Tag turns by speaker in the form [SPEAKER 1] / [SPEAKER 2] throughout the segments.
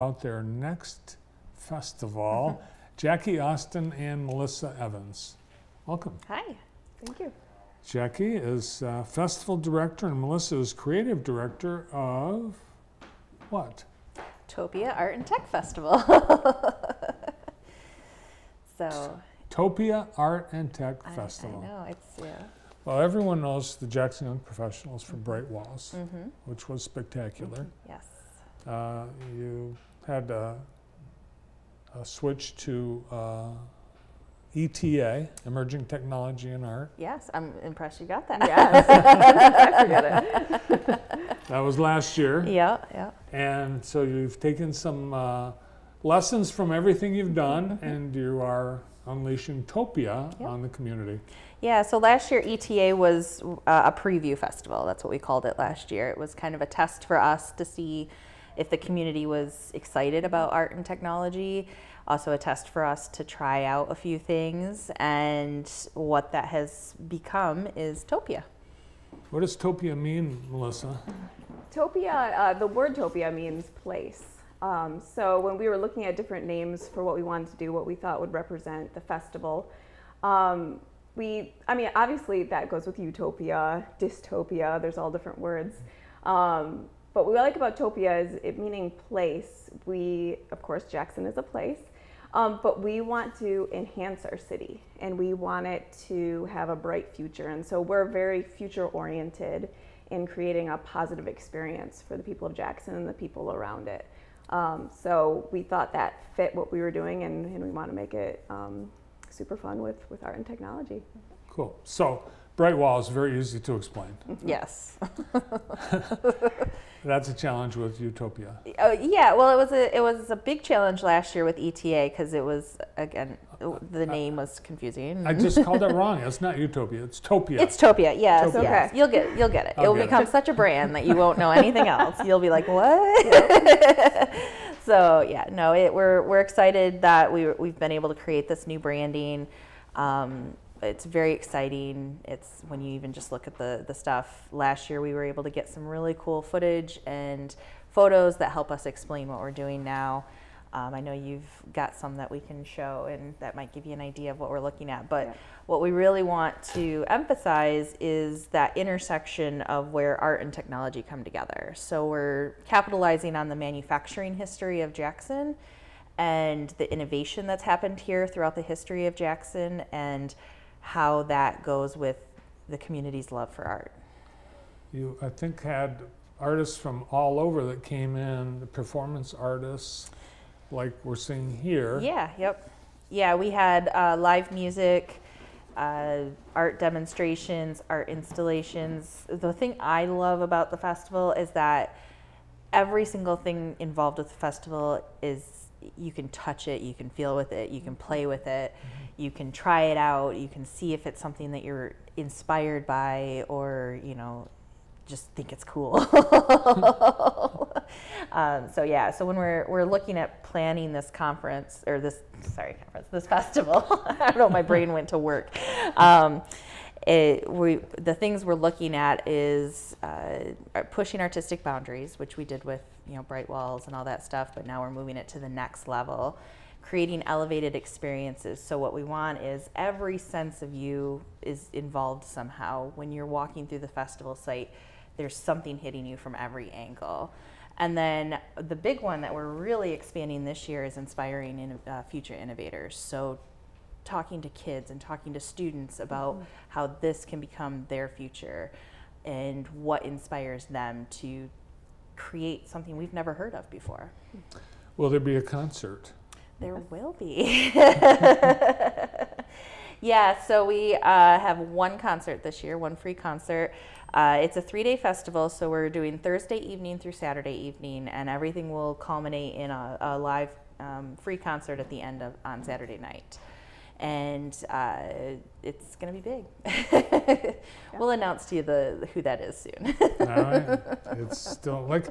[SPEAKER 1] about their next festival, Jackie Austin and Melissa Evans. Welcome.
[SPEAKER 2] Hi, thank you.
[SPEAKER 1] Jackie is festival director and Melissa is creative director of what?
[SPEAKER 2] TOPIA Art and Tech Festival. So
[SPEAKER 1] TOPIA Art and Tech Festival.
[SPEAKER 2] I know, it's, yeah.
[SPEAKER 1] Well, everyone knows the Jackson Young Professionals from Bright Walls, which was spectacular.
[SPEAKER 2] Yes.
[SPEAKER 1] You had a switch to ETA, Emerging Technology and Art.
[SPEAKER 2] Yes, I'm impressed you got that. Yes. I forget it.
[SPEAKER 1] That was last year.
[SPEAKER 2] Yeah, yeah.
[SPEAKER 1] And so you've taken some lessons from everything you've done, and you are unleashing TOPIA on the community.
[SPEAKER 2] Yeah, so last year ETA was a preview festival. That's what we called it last year. It was kind of a test for us to see if the community was excited about art and technology. Also a test for us to try out a few things, and what that has become is TOPIA.
[SPEAKER 1] What does TOPIA mean, Melissa?
[SPEAKER 3] TOPIA, the word TOPIA means place. So when we were looking at different names for what we wanted to do, what we thought would represent the festival, I mean, obviously that goes with utopia, dystopia, there's all different words. But what we like about TOPIA is it meaning place. Of course, Jackson is a place, but we want to enhance our city and we want it to have a bright future. And so we're very future oriented in creating a positive experience for the people of Jackson and the people around it. So we thought that fit what we were doing, and we want to make it super fun with art and technology.
[SPEAKER 1] Cool. So Bright Wall is very easy to explain.
[SPEAKER 2] Yes.
[SPEAKER 1] That's a challenge with Utopia.
[SPEAKER 2] Yeah, well, it was a big challenge last year with ETA because it was, again, the name was confusing.
[SPEAKER 1] I just called it wrong. It's not Utopia. It's TOPIA.
[SPEAKER 2] It's TOPIA. Yes.
[SPEAKER 1] TOPIA.
[SPEAKER 2] Yes. You'll get it. It will become such a brand that you won't know anything else. You'll be like, what? So yeah, no, we're excited that we've been able to create this new branding. It's very exciting. It's when you even just look at the stuff. Last year we were able to get some really cool footage and photos that help us explain what we're doing now. I know you've got some that we can show, and that might give you an idea of what we're looking at. But what we really want to emphasize is that intersection of where art and technology come together. So we're capitalizing on the manufacturing history of Jackson and the innovation that's happened here throughout the history of Jackson, and how that goes with the community's love for art.
[SPEAKER 1] You, I think, had artists from all over that came in, the performance artists, like we're seeing here.
[SPEAKER 2] Yeah, yep. Yeah, we had live music, art demonstrations, art installations. The thing I love about the festival is that every single thing involved with the festival is, you can touch it, you can feel with it, you can play with it, you can try it out, you can see if it's something that you're inspired by, or just think it's cool. So yeah, so when we're looking at planning this conference, or this festival, I don't know, my brain went to work. The things we're looking at is pushing artistic boundaries, which we did with Bright Walls and all that stuff, but now we're moving it to the next level, creating elevated experiences. So what we want is every sense of you is involved somehow. When you're walking through the festival site, there's something hitting you from every angle. And then the big one that we're really expanding this year is inspiring future innovators. So talking to kids and talking to students about how this can become their future and what inspires them to create something we've never heard of before.
[SPEAKER 1] Will there be a concert?
[SPEAKER 2] There will be. Yeah, so we have one concert this year, one free concert. It's a 3-day festival, so we're doing Thursday evening through Saturday evening, and everything will culminate in a live free concert at the end on Saturday night. And it's going to be big. We'll announce to you who that is soon.
[SPEAKER 1] All right. It's still like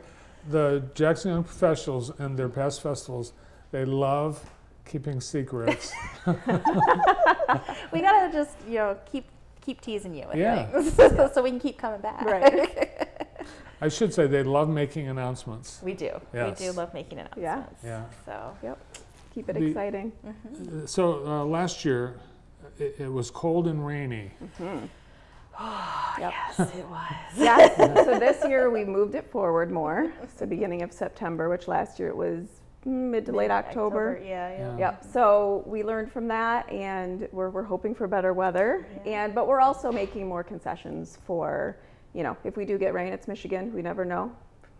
[SPEAKER 1] the Jackson Young Professionals and their past festivals. They love keeping secrets.
[SPEAKER 2] We gotta just keep teasing you with things, so we can keep coming back.
[SPEAKER 3] Right.
[SPEAKER 1] I should say they love making announcements.
[SPEAKER 2] We do.
[SPEAKER 1] Yes.
[SPEAKER 2] We do love making announcements.
[SPEAKER 1] Yeah.
[SPEAKER 2] So.
[SPEAKER 3] Yep. Keep it exciting.
[SPEAKER 1] So last year, it was cold and rainy.
[SPEAKER 2] Oh,
[SPEAKER 3] Yep.
[SPEAKER 2] yes, it was.
[SPEAKER 3] Yes. So this year we moved it forward more. So beginning of September, which last year it was mid to late October.
[SPEAKER 2] Yeah.
[SPEAKER 3] Yep. So we learned from that, and we're hoping for better weather.
[SPEAKER 2] Yeah.
[SPEAKER 3] But we're also making more concessions for, if we do get rain, it's Michigan. We never know.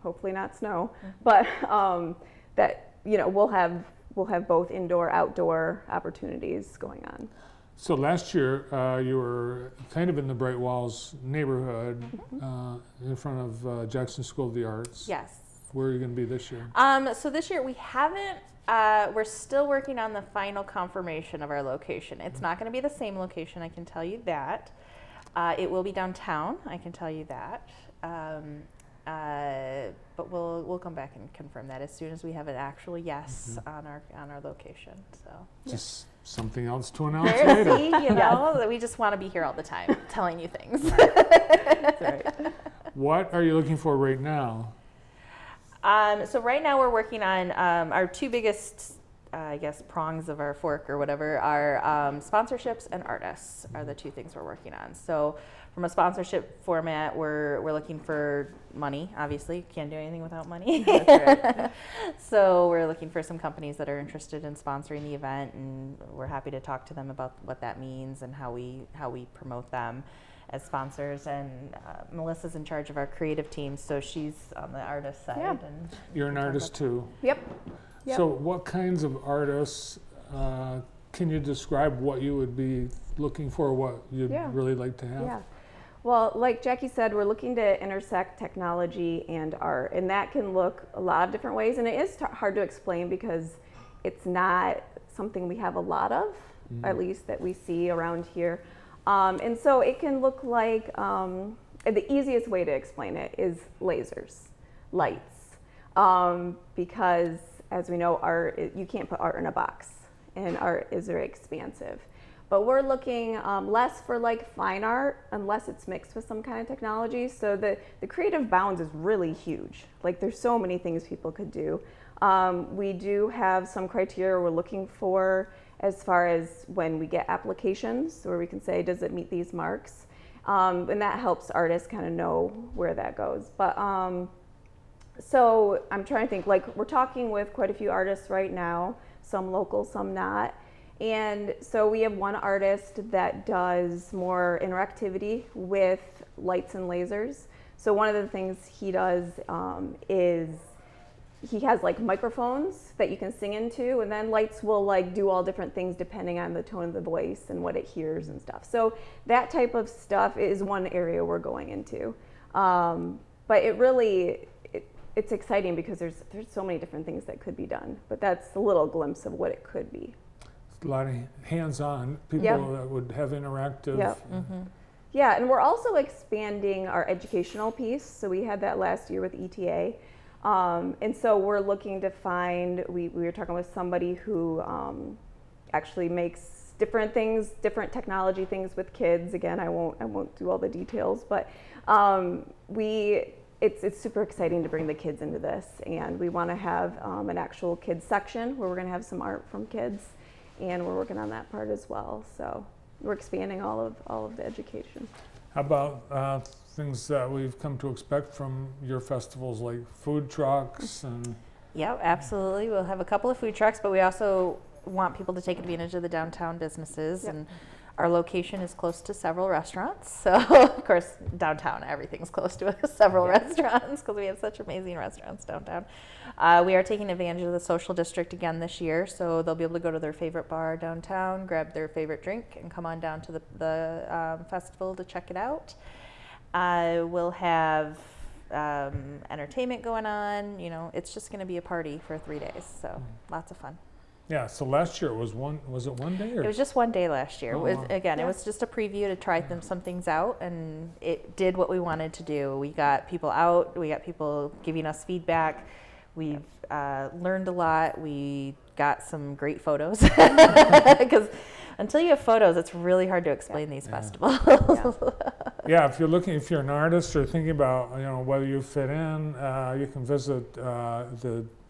[SPEAKER 3] Hopefully not snow, but that we'll have both indoor, outdoor opportunities going on.
[SPEAKER 1] So last year, you were kind of in the Bright Walls neighborhood, in front of Jackson School of the Arts.
[SPEAKER 2] Yes.
[SPEAKER 1] Where are you going to be this year?
[SPEAKER 2] So this year we haven't, we're still working on the final confirmation of our location. It's not going to be the same location, I can tell you that. It will be downtown, I can tell you that. But we'll come back and confirm that as soon as we have an actual yes on our location. So
[SPEAKER 1] just something else to announce later.
[SPEAKER 2] We just want to be here all the time telling you things.
[SPEAKER 3] That's right.
[SPEAKER 1] What are you looking for right now?
[SPEAKER 2] So right now we're working on our two biggest, I guess, prongs of our fork or whatever are sponsorships and artists are the two things we're working on. So from a sponsorship format, we're looking for money. Obviously, can't do anything without money.
[SPEAKER 3] That's right.
[SPEAKER 2] So we're looking for some companies that are interested in sponsoring the event, and we're happy to talk to them about what that means and how we promote them as sponsors. And Melissa's in charge of our creative team, so she's on the artist side.
[SPEAKER 3] Yeah.
[SPEAKER 2] And
[SPEAKER 1] You're an artist too.
[SPEAKER 3] Yep.
[SPEAKER 1] So what kinds of artists, can you describe what you would be looking for, what you'd really like to have?
[SPEAKER 3] Yeah. Well, like Jackie said, we're looking to intersect technology and art, and that can look a lot of different ways, and it is hard to explain because it's not something we have a lot of, at least that we see around here. And so it can look like, the easiest way to explain it is lasers, lights, because as we know, art, you can't put art in a box, and art is very expansive. But we're looking less for like fine art unless it's mixed with some kind of technology. So the creative bounds is really huge. Like there's so many things people could do. We do have some criteria we're looking for as far as when we get applications where we can say, does it meet these marks? And that helps artists kind of know where that goes. But so I'm trying to think, like we're talking with quite a few artists right now, some local, some not. And so we have one artist that does more interactivity with lights and lasers. So one of the things he does is he has like microphones that you can sing into, and then lights will like do all different things depending on the tone of the voice and what it hears and stuff. So that type of stuff is one area we're going into. But it really, it's exciting because there's so many different things that could be done. But that's a little glimpse of what it could be.
[SPEAKER 1] A lot of hands-on people that would have interactive.
[SPEAKER 3] Yeah, and we're also expanding our educational piece. So we had that last year with ETA. And so we're looking to find, we were talking with somebody who actually makes different things, different technology things with kids. Again, I won't do all the details, but it's super exciting to bring the kids into this. And we want to have an actual kids section where we're going to have some art from kids. And we're working on that part as well. So we're expanding all of the education.
[SPEAKER 1] How about things that we've come to expect from your festivals, like food trucks and?
[SPEAKER 2] Yeah, absolutely. We'll have a couple of food trucks, but we also want people to take advantage of the downtown businesses. And our location is close to several restaurants. So, of course, downtown, everything's close to several restaurants because we have such amazing restaurants downtown. We are taking advantage of the social district again this year, so they'll be able to go to their favorite bar downtown, grab their favorite drink, and come on down to the festival to check it out. We'll have entertainment going on. You know, it's just going to be a party for 3 days, so lots of fun.
[SPEAKER 1] Yeah, so last year was it one day? Or?
[SPEAKER 2] It was just one day last year.
[SPEAKER 1] Oh,
[SPEAKER 2] It
[SPEAKER 1] wow.
[SPEAKER 2] was just a preview to try some things out, and it did what we wanted to do. We got people out, we got people giving us feedback. We've learned a lot. We got some great photos because Until you have photos, it's really hard to explain these festivals.
[SPEAKER 1] Yeah, if you're an artist or thinking about whether you fit in, you can visit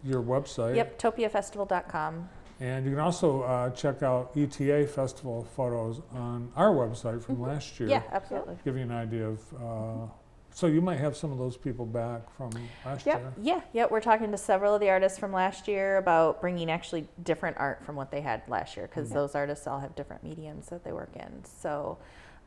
[SPEAKER 1] your website.
[SPEAKER 2] Yep, topiafestival.com.
[SPEAKER 1] And you can also check out ETA festival photos on our website from last year.
[SPEAKER 2] Yeah, absolutely.
[SPEAKER 1] Give you an idea of. So you might have some of those people back from last year.
[SPEAKER 2] Yeah. We're talking to several of the artists from last year about bringing actually different art from what they had last year, because those artists all have different mediums that they work in. So,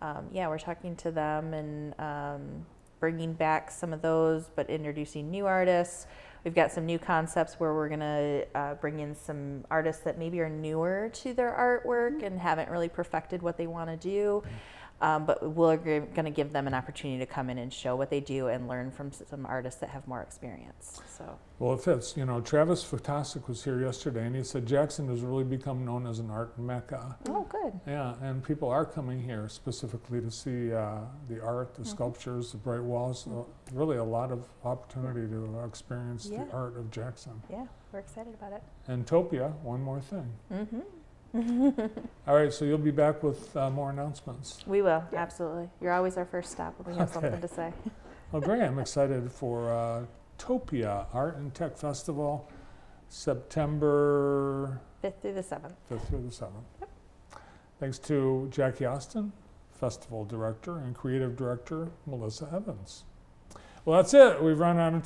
[SPEAKER 2] we're talking to them and bringing back some of those, but introducing new artists. We've got some new concepts where we're going to bring in some artists that maybe are newer to their artwork and haven't really perfected what they want to do. But we're going to give them an opportunity to come in and show what they do and learn from some artists that have more experience. So.
[SPEAKER 1] Well, it fits. Travis Fatasic was here yesterday, and he said Jackson has really become known as an art mecca.
[SPEAKER 2] Oh, good.
[SPEAKER 1] Yeah, and people are coming here specifically to see the art, the sculptures, the bright walls. Really a lot of opportunity to experience the art of Jackson.
[SPEAKER 2] Yeah, we're excited about it.
[SPEAKER 1] And TOPIA, one more thing. All right, so you'll be back with more announcements.
[SPEAKER 2] We will, absolutely. You're always our first stop when we have something to say.
[SPEAKER 1] Well, great. I'm excited for TOPIA Art and Tech Festival, September
[SPEAKER 2] 5th through the 7th.
[SPEAKER 1] 5th through the 7th. Yep. Thanks to Jackie Austin, Festival Director, and Creative Director Melissa Evans. Well, that's it. We've run out of time.